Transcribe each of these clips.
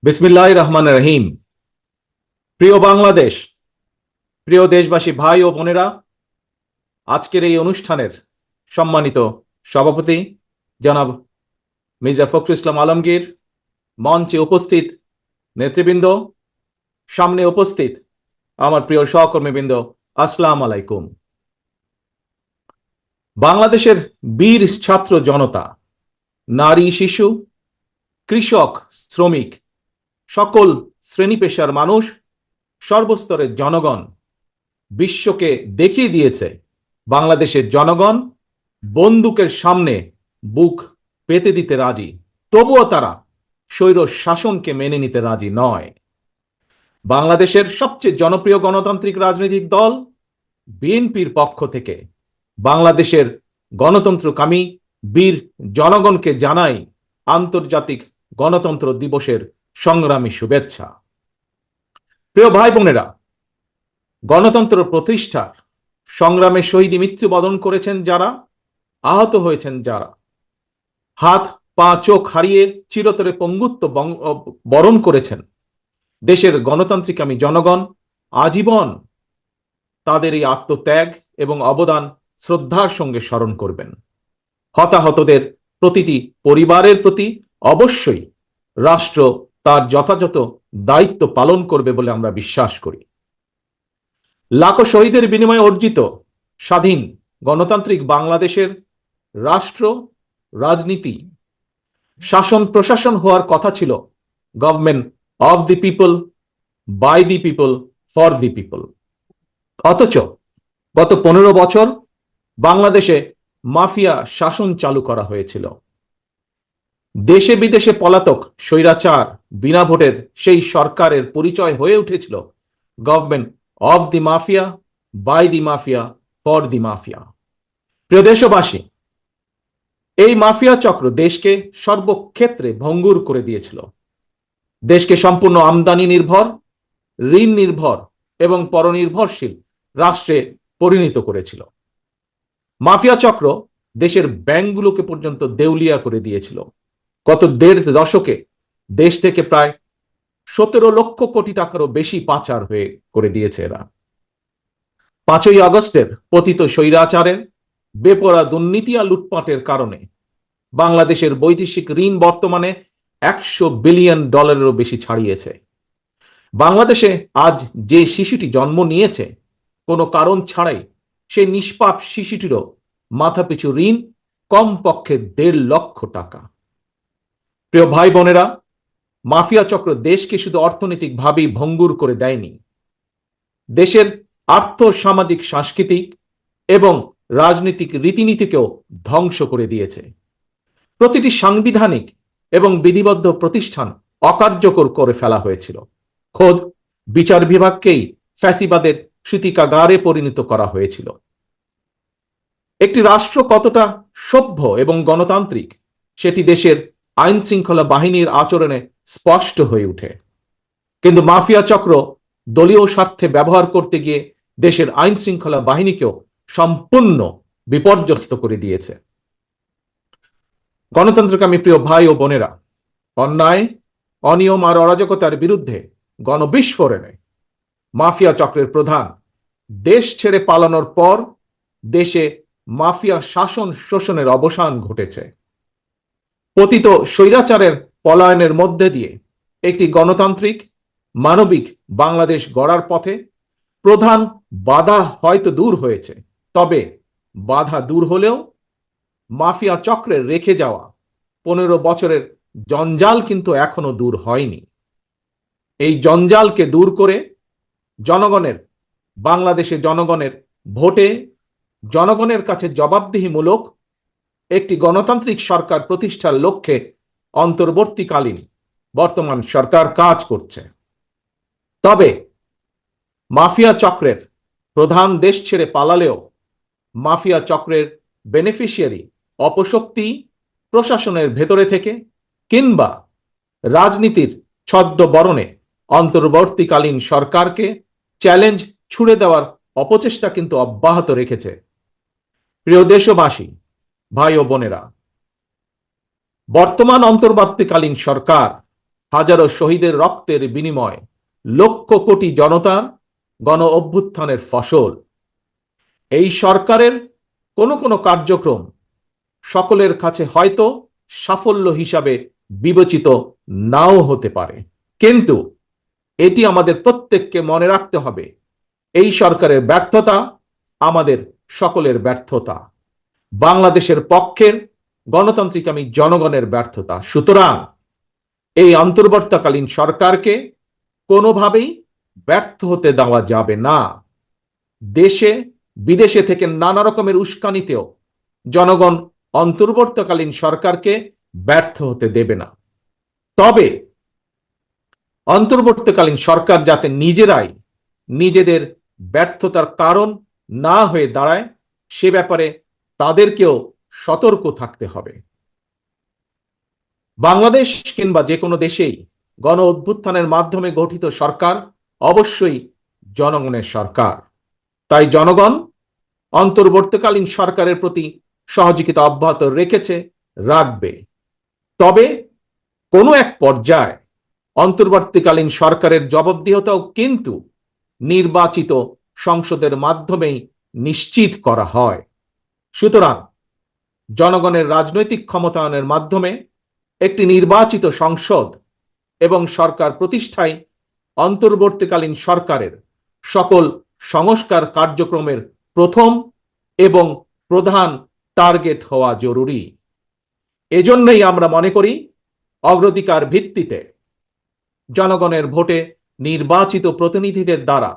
বিসমিল্লাহির রহমানির রহিম। প্রিয় বাংলাদেশ, প্রিয় দেশবাসী, ভাই ও বোনেরা, আজকের এই অনুষ্ঠানের সম্মানিত সভাপতি জনাব মির্জা ফখরুল ইসলাম আলমগীর, মঞ্চে উপস্থিত নেতৃবৃন্দ, সামনে উপস্থিত আমার প্রিয় সহকর্মীবৃন্দ, আসসালামু আলাইকুম। বাংলাদেশের বীর ছাত্র জনতা, নারী, শিশু, কৃষক, শ্রমিক, সকল শ্রেণী পেশার মানুষ, সর্বস্তরের জনগণ বিশ্বকে দেখিয়ে দিয়েছে বাংলাদেশের জনগণ বন্দুকের সামনে বুক পেতে দিতে রাজি, তবুও তারা স্বৈর শাসনকে মেনে নিতে রাজি নয়। বাংলাদেশের সবচেয়ে জনপ্রিয় গণতান্ত্রিক রাজনৈতিক দল বিএনপির পক্ষ থেকে বাংলাদেশের গণতন্ত্রকামী বীর জনগণকে জানাই আন্তর্জাতিক গণতন্ত্র দিবসের সংগ্রামী শুভেচ্ছা। প্রিয় ভাই বোনেরা, গণতন্ত্র প্রতিষ্ঠার সংগ্রামে শহীদ মৃত্যুবরণ করেছেন যারা, আহত হয়েছেন যারা, হাত পা চোখ হারিয়ে চিরতরে পঙ্গুত্ব বরণ করেছেন, দেশের গণতান্ত্রিকামী জনগণ আজীবন তাদের এই আত্মত্যাগ এবং অবদান শ্রদ্ধার সঙ্গে স্মরণ করবেন। হতাহতদের প্রতিটি পরিবারের প্রতি অবশ্যই রাষ্ট্র তার যথাযথ দায়িত্ব পালন করবে বলে আমরা বিশ্বাস করি। লাখো শহীদের বিনিময়ে অর্জিত স্বাধীন গণতান্ত্রিক বাংলাদেশের রাষ্ট্র, রাজনীতি, শাসন প্রশাসন হওয়ার কথা ছিল government of the people, by the people, for the people. অথচ গত 15 বছর বাংলাদেশে মাফিয়া শাসন চালু করা হয়েছিল। দেশে বিদেশে পলাতক স্বৈরাচার বিনা ভোটের সেই সরকারের পরিচয় হয়ে উঠেছিল government of the mafia, by the mafia, for the mafia. প্রিয় দেশবাসী, এই মাফিয়া চক্র দেশকে সর্বক্ষেত্রে ভঙ্গুর করে দিয়েছিল। দেশকে সম্পূর্ণ আমদানি নির্ভর, ঋণ নির্ভর এবং পরনির্ভরশীল রাষ্ট্রে পরিণত করেছিল। মাফিয়া চক্র দেশের ব্যাংকগুলোকে পর্যন্ত দেউলিয়া করে দিয়েছিল। গত 1.5 দশকে দেশ থেকে প্রায় 17 লক্ষ কোটি টাকারও বেশি পাচার হয়ে করে দিয়েছে এরা। 5ই আগস্টের পতিত স্বৈরাচারের বেপরোয়া দুর্নীতি আর লুটপাটের কারণে বাংলাদেশের বৈদেশিক ঋণ বর্তমানে $100 বিলিয়ন বেশি ছাড়িয়েছে। বাংলাদেশে আজ যে শিশুটি জন্ম নিয়েছে কোনো কারণ ছাড়াই, সেই নিষ্পাপ শিশুটিরও মাথাপিছু ঋণ কমপক্ষে 1.5 লক্ষ টাকা। প্রিয় ভাই বোনেরা, মাফিয়া চক্র দেশকে শুধু অর্থনৈতিকভাবেই ভঙ্গুর করে দেয়নি, দেশের আর্থ সামাজিক সাংস্কৃতিক এবং রাজনৈতিক রীতিনীতিকেও ধ্বংস করে দিয়েছে। প্রতিটি সাংবিধানিক এবং বিধিবদ্ধ প্রতিষ্ঠান অকার্যকর করে ফেলা হয়েছিল। খোদ বিচার বিভাগকেই ফ্যাসিবাদের সূতিকাগারে পরিণত করা হয়েছিল। একটি রাষ্ট্র কতটা সভ্য এবং গণতান্ত্রিক সেটি দেশের আইন শৃঙ্খলা বাহিনীর আচরণে স্পষ্ট হয়ে ওঠে। কিন্তু মাফিয়া চক্র দলীয় স্বার্থে ব্যবহার করতে গিয়ে দেশের আইন শৃঙ্খলা বাহিনীকেও সম্পূর্ণ বিপর্যস্ত করে দিয়েছে। গণতন্ত্রকামী প্রিয় ভাই ও বোনেরা, অন্যায়, অনিয়ম আর অরাজকতার বিরুদ্ধে গণবিস্ফোরণে মাফিয়া চক্রের প্রধান দেশ ছেড়ে পালানোর পর দেশে মাফিয়া শাসন শোষণের অবসান ঘটেছে। পতিত স্বৈরাচারের পলায়নের মধ্যে দিয়ে একটি গণতান্ত্রিক মানবিক বাংলাদেশ গড়ার পথে প্রধান বাধা হয়তো দূর হয়েছে, তবে বাধা দূর হলেও মাফিয়া চক্রের রেখে যাওয়া 15 বছরের জঞ্জাল কিন্তু এখনো দূর হয়নি। এই জঞ্জালকে দূর করে জনগণের, বাংলাদেশে জনগণের ভোটে জনগণের কাছে জবাবদিহিমূলক একটি গণতান্ত্রিক সরকার প্রতিষ্ঠার লক্ষ্যে অন্তর্বর্তীকালীন বর্তমান সরকার কাজ করছে। তবে মাফিয়া চক্রের প্রধান দেশ ছেড়ে পালালেও মাফিয়া চক্রের বেনিফিশিয়ারি অপশক্তি প্রশাসনের ভেতরে থেকে কিংবা রাজনীতির ছদ্মবরণে অন্তর্বর্তীকালীন সরকারকে চ্যালেঞ্জ ছুড়ে দেওয়ার অপচেষ্টা কিন্তু অব্যাহত রেখেছে। প্রিয় দেশবাসী, ভাই ও বোনেরা, বর্তমান অন্তর্বর্তীকালীন সরকার হাজারো শহীদের রক্তের বিনিময়, লক্ষ কোটি জনতার গণ অভ্যুত্থানের ফসল। এই সরকারের কোনো কোনো কার্যক্রম সকলের কাছে হয়তো সাফল্য হিসাবে বিবেচিত নাও হতে পারে, কিন্তু এটি আমাদের প্রত্যেককে মনে রাখতে হবে, এই সরকারের ব্যর্থতা আমাদের সকলের ব্যর্থতা, বাংলাদেশের পক্ষের গণতান্ত্রিকামী জনগণের ব্যর্থতা। সুতরাং এই অন্তর্বর্তীকালীন সরকারকে কোনোভাবেই ব্যর্থ হতে দেওয়া যাবে না। দেশে বিদেশে থেকে নানা রকমের উস্কানিতেও জনগণ অন্তর্বর্তীকালীন সরকারকে ব্যর্থ হতে দেবে না। তবে অন্তর্বর্তীকালীন সরকার যাতে নিজেরাই নিজেদের ব্যর্থতার কারণ না হয়ে দাঁড়ায়, সে ব্যাপারে তাদেরকেও সতর্ক থাকতে হবে। বাংলাদেশ কিংবা যে কোনো দেশেই গণ অভ্যুত্থানের মাধ্যমে গঠিত সরকার অবশ্যই জনগণের সরকার। তাই জনগণ অন্তর্বর্তীকালীন সরকারের প্রতি সহযোগিতা অব্যাহত রেখেছে, রাখবে। তবে কোনো এক পর্যায়ে অন্তর্বর্তীকালীন সরকারের জবাবদিহিতাও কিন্তু নির্বাচিত সংসদের মাধ্যমেই নিশ্চিত করা হয়। সুতরাং জনগণের রাজনৈতিক ক্ষমতায়নের মাধ্যমে একটি নির্বাচিত সংসদ এবং সরকার প্রতিষ্ঠায় অন্তর্বর্তীকালীন সরকারের সকল সংস্কার কার্যক্রমের প্রথম এবং প্রধান টার্গেট হওয়া জরুরি। এজন্যই আমরা মনে করি অগ্রাধিকার ভিত্তিতে জনগণের ভোটে নির্বাচিত প্রতিনিধিদের দ্বারা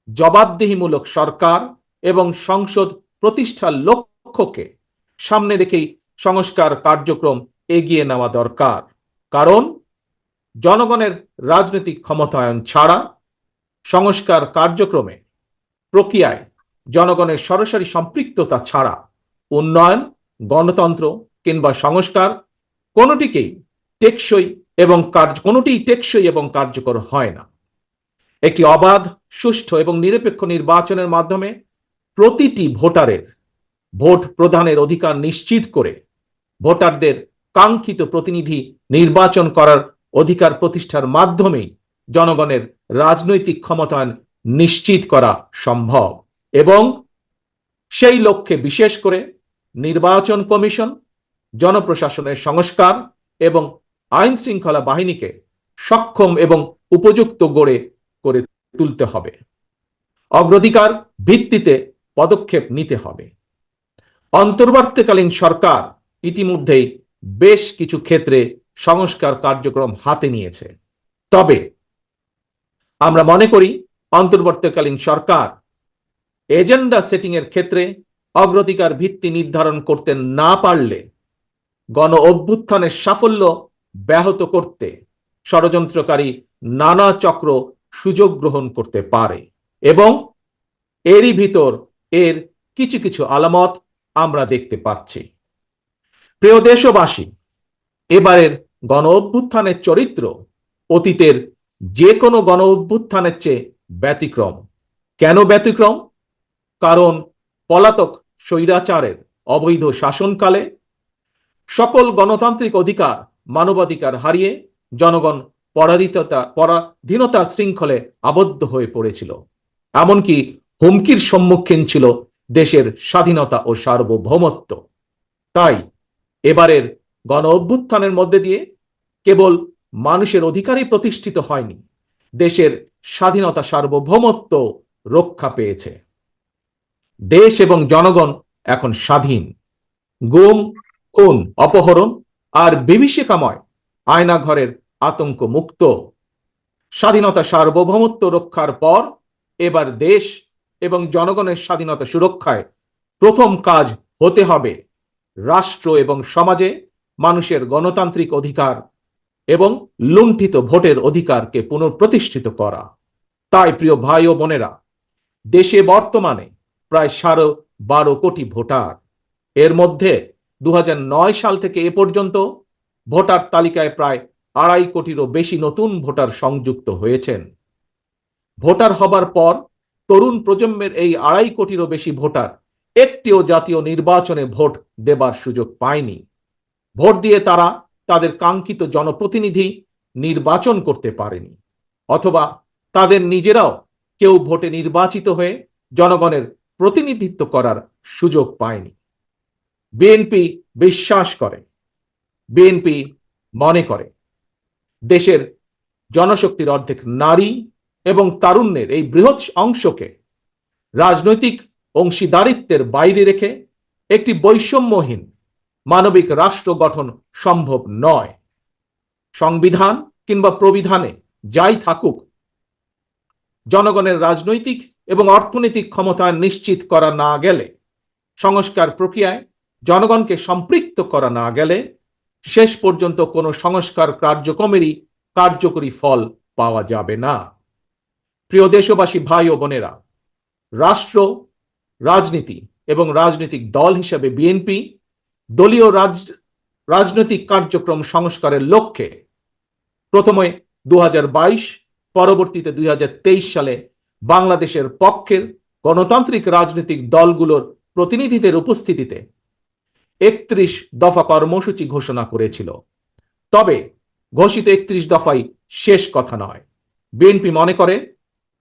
জবাবদিহিমূলক সরকার এবং সংসদ প্রতিষ্ঠার লক্ষ্যকে সামনে রেখেই সংস্কার কার্যক্রম এগিয়ে নেওয়া দরকার। কারণ জনগণের রাজনৈতিক ক্ষমতায়ন ছাড়া সংস্কার কার্যক্রমে প্রক্রিয়ায় জনগণের সরাসরি সম্পৃক্ততা ছাড়া উন্নয়ন, গণতন্ত্র কিংবা সংস্কার কোনোটিই টেকসই এবং কার্যকর হয় না। একটি অবাধ, সুষ্ঠু এবং নিরপেক্ষ নির্বাচনের মাধ্যমে প্রতিটি ভোটারের ভোট প্রদানের অধিকার নিশ্চিত করে ভোটারদের কাঙ্ক্ষিত প্রতিনিধি নির্বাচন করার অধিকার প্রতিষ্ঠার মাধ্যমেই জনগণের রাজনৈতিক ক্ষমতায়ন নিশ্চিত করা সম্ভব। এবং সেই লক্ষ্যে বিশেষ করে নির্বাচন কমিশন, জনপ্রশাসনের সংস্কার এবং আইন শৃঙ্খলা বাহিনীকে সক্ষম এবং উপযুক্ত করে তুলতে হবে। অগ্রাধিকার ভিত্তিতে পদক্ষেপ নিতে হবে। অন্তর্বর্তীকালীন সরকার ইতিমধ্যেই বেশ কিছু ক্ষেত্রে সংস্কার কার্যক্রম হাতে নিয়েছে। তবে আমরা মনে করি অন্তর্বর্তীকালীন সরকার এজেন্ডা সেটিং এর ক্ষেত্রে অগ্রাধিকার ভিত্তি নির্ধারণ করতে না পারলে গণ অভ্যুত্থানের সাফল্য ব্যাহত করতে ষড়যন্ত্রকারী নানা চক্র সুযোগ গ্রহণ করতে পারে এবং এরই ভিতর এর কিছু কিছু আলামত আমরা দেখতে পাচ্ছি। প্রিয় দেশবাসী, এবারের গণ অভ্যুত্থানের চরিত্র অতীতের যে কোনো গণ অভ্যুত্থানের চেয়ে ব্যতিক্রম। কেন ব্যতিক্রম? কারণ পলাতক স্বৈরাচারের অবৈধ শাসনকালে সকল গণতান্ত্রিক অধিকার, মানবাধিকার হারিয়ে জনগণ পরাধীনতার শৃঙ্খলে আবদ্ধ হয়ে পড়েছিল। এমনকি হুমকির সম্মুখীন ছিল দেশের স্বাধীনতা ও সার্বভৌমত্ব। তাই এবারের গণ অভ্যুত্থানের মধ্যে দিয়ে কেবল মানুষের অধিকারই প্রতিষ্ঠিত হয়নি, দেশের স্বাধীনতা সার্বভৌমত্ব রক্ষা পেয়েছে। দেশ এবং জনগণ এখন স্বাধীন। গুম, খুন, অপহরণ আর বিভীষিকাময় আয়নাঘরের আতঙ্ক মুক্ত। স্বাধীনতা সার্বভৌমত্ব রক্ষার পর এবার দেশ এবং জনগণের স্বাধীনতা সুরক্ষায় প্রথম কাজ হতে হবে রাষ্ট্র এবং সমাজে মানুষের গণতান্ত্রিক অধিকার এবং লুণ্ঠিত ভোটের অধিকারকে পুনঃপ্রতিষ্ঠিত করা। তাই প্রিয় ভাই ও বোনেরা, দেশে বর্তমানে প্রায় 12.5 কোটি ভোটার। এর মধ্যে 2009 সাল থেকে এ পর্যন্ত ভোটার তালিকায় প্রায় 2.5 কোটিরও বেশি নতুন ভোটার সংযুক্ত হয়েছেন। ভোটার হবার পর তরুণ প্রজন্মের এই 2.5 কোটিরও বেশি ভোটার একটিও জাতীয় নির্বাচনে ভোট দেবার সুযোগ পায়নি। ভোট দিয়ে তারা তাদের কাঙ্ক্ষিত জনপ্রতিনিধি নির্বাচন করতে পারেনি, অথবা তাদের নিজেরাও কেউ ভোটে নির্বাচিত হয়ে জনগণের প্রতিনিধিত্ব করার সুযোগ পায়নি। বিএনপি বিশ্বাস করে, বিএনপি মনে করে দেশের জনশক্তির অর্ধেক নারী এবং তারুণ্যের এই বৃহৎ অংশকে রাজনৈতিক অংশীদারিত্বের বাইরে রেখে একটি বৈষম্যহীন মানবিক রাষ্ট্র গঠন সম্ভব নয়। সংবিধান কিংবা প্রবিধানে যাই থাকুক, জনগণের রাজনৈতিক এবং অর্থনৈতিক ক্ষমতা নিশ্চিত করা না গেলে, সংস্কার প্রক্রিয়ায় জনগণকে সম্পৃক্ত করা না গেলে, শেষ পর্যন্ত কোনো সংস্কার কার্যক্রমেরই কার্যকরী ফল পাওয়া যাবে না। প্রিয় দেশবাসী, ভাই ও বোনেরা, রাষ্ট্র, রাজনীতি এবং রাজনৈতিক দল হিসেবে বিএনপি দলীয় রাজনৈতিক কার্যক্রম সংস্কারের লক্ষ্যে প্রথমে 2022, পরবর্তীতে 2023 সালে বাংলাদেশের পক্ষের গণতান্ত্রিক রাজনৈতিক দলগুলোর প্রতিনিধিদের উপস্থিতিতে 31 দফা কর্মসূচি ঘোষণা করেছিল। তবে ঘোষিত 31 দফাই শেষ কথা নয়। বিএনপি মনে করে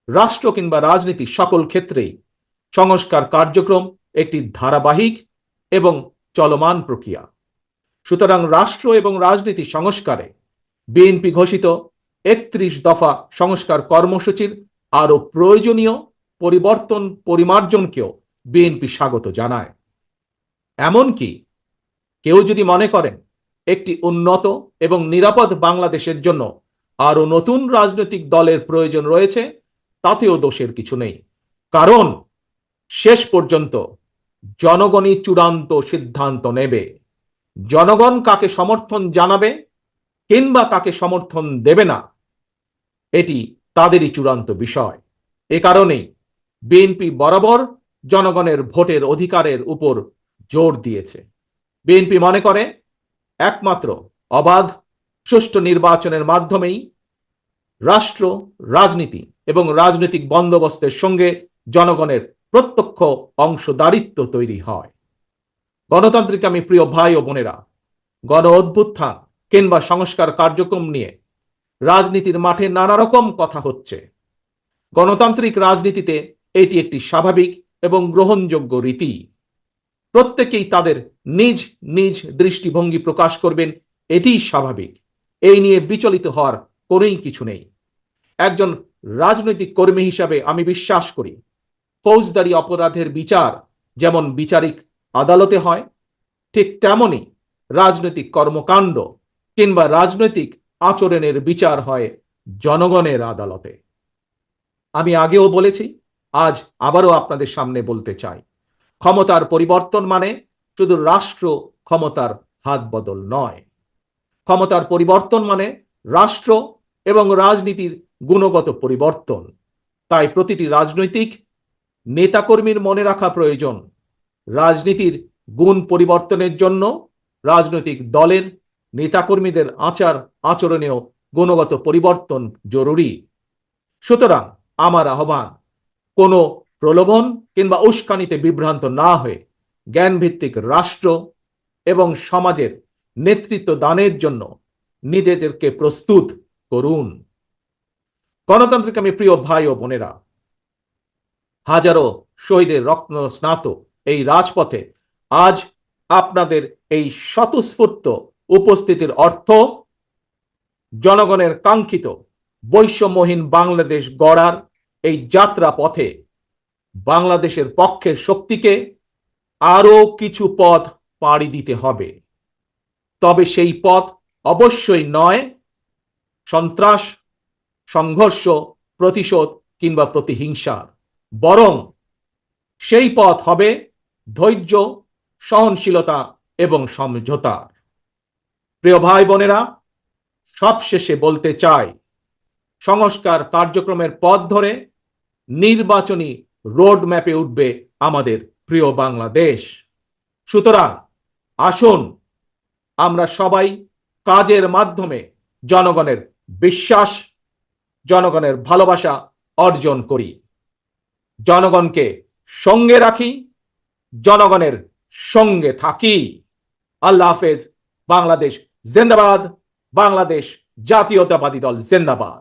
রাষ্ট্র কিংবা রাজনীতি সকল ক্ষেত্রেই সংস্কার কার্যক্রম একটি ধারাবাহিক এবং চলমান প্রক্রিয়া। সুতরাং রাষ্ট্র এবং রাজনীতি সংস্কারে বিএনপি ঘোষিত 31 দফা সংস্কার কর্মসূচির আরো প্রয়োজনীয় পরিবর্তন পরিমার্জনকেও বিএনপি স্বাগত জানায়। এমনকি কেউ যদি মনে করেন একটি উন্নত এবং নিরাপদ বাংলাদেশের জন্য আরো নতুন রাজনৈতিক দলের প্রয়োজন রয়েছে, তাতেও দোষের কিছু নেই। কারণ শেষ পর্যন্ত জনগণই চূড়ান্ত সিদ্ধান্ত নেবে। জনগণ কাকে সমর্থন জানাবে কিংবা কাকে সমর্থন দেবে না, এটি তাদেরই চূড়ান্ত বিষয়। এ কারণেই বিএনপি বরাবর জনগণের ভোটের অধিকারের উপর জোর দিয়েছে। বিএনপি মনে করে একমাত্র অবাধ সুষ্ঠু নির্বাচনের মাধ্যমেই রাষ্ট্র, রাজনীতি এবং রাজনৈতিক বন্দোবস্তের সঙ্গে জনগণের প্রত্যক্ষ অংশদারিত্ব তৈরি হয়। গণতান্ত্রিক আমি প্রিয় ভাই ও বোনেরা, গণ অভ্যুত্থান কিংবা সংস্কার কার্যক্রম নিয়ে রাজনীতির মাঠে নানা রকম কথা হচ্ছে। গণতান্ত্রিক রাজনীতিতে এটি একটি স্বাভাবিক এবং গ্রহণযোগ্য রীতি। প্রত্যেকেই তাদের নিজ নিজ দৃষ্টিভঙ্গি প্রকাশ করবেন, এটিই স্বাভাবিক। এই নিয়ে বিচলিত হওয়ার কোনোই কিছু নেই। একজন রাজনৈতিক কর্মী হিসাবে আমি বিশ্বাস করি, ফৌজদারি অপরাধের বিচার যেমন বিচারিক আদালতে হয়, ঠিক তেমনি রাজনৈতিক কর্মকাণ্ড কিংবা রাজনৈতিক আচরণের বিচার হয় জনগণের আদালতে। আমি আগেও বলেছি, আজ আবারও আপনাদের সামনে বলতে চাই, ক্ষমতার পরিবর্তন মানে শুধু রাষ্ট্র ক্ষমতার হাত বদল নয়। ক্ষমতার পরিবর্তন মানে রাষ্ট্র এবং রাজনীতির গুণগত পরিবর্তন। তাই প্রতিটি রাজনৈতিক নেতাকর্মীর মনে রাখা প্রয়োজন, রাজনীতির গুণ পরিবর্তনের জন্য রাজনৈতিক দলের নেতাকর্মীদের আচার আচরণেও গুণগত পরিবর্তন জরুরি। সুতরাং আমার আহ্বান, কোনো প্রলোভন কিংবা উস্কানিতে বিভ্রান্ত না হয়ে জ্ঞানভিত্তিক রাষ্ট্র এবং সমাজের নেতৃত্ব দানের জন্য নিজেদেরকে প্রস্তুত করুন। গণতান্ত্রিক আমি প্রিয় ভাই ও বোনেরা, হাজারো শহীদের রত্ন স্নাত এই রাজপথে আজ আপনাদের এই স্বতঃস্ফূর্ত উপস্থিতির অর্থ জনগণের কাঙ্ক্ষিত বৈষম্যহীন বাংলাদেশ গড়ার এই যাত্রা পথে বাংলাদেশের পক্ষের শক্তিকে আরো কিছু পথ পাড়ি দিতে হবে। তবে সেই পথ অবশ্যই নয় সন্ত্রাস, সংঘর্ষ, প্রতিশোধ কিংবা প্রতিহিংসার, বরং সেই পথ হবে ধৈর্য, সহনশীলতা এবং সমঝোতার। প্রিয় ভাই বোনেরা, সবশেষে বলতে চাই, সংস্কার কার্যক্রমের পথ ধরে নির্বাচনী রোড ম্যাপে উঠবে আমাদের প্রিয় বাংলাদেশ। সুতরাং আসুন আমরা সবাই কাজের মাধ্যমে জনগণের বিশ্বাস, জনগণের ভালোবাসা অর্জন করি, জনগণকে সঙ্গে রাখি, জনগণের সঙ্গে থাকি। আল্লাহ হাফেজ। বাংলাদেশ জিন্দাবাদ, বাংলাদেশ জাতীয়তাবাদী দল জিন্দাবাদ।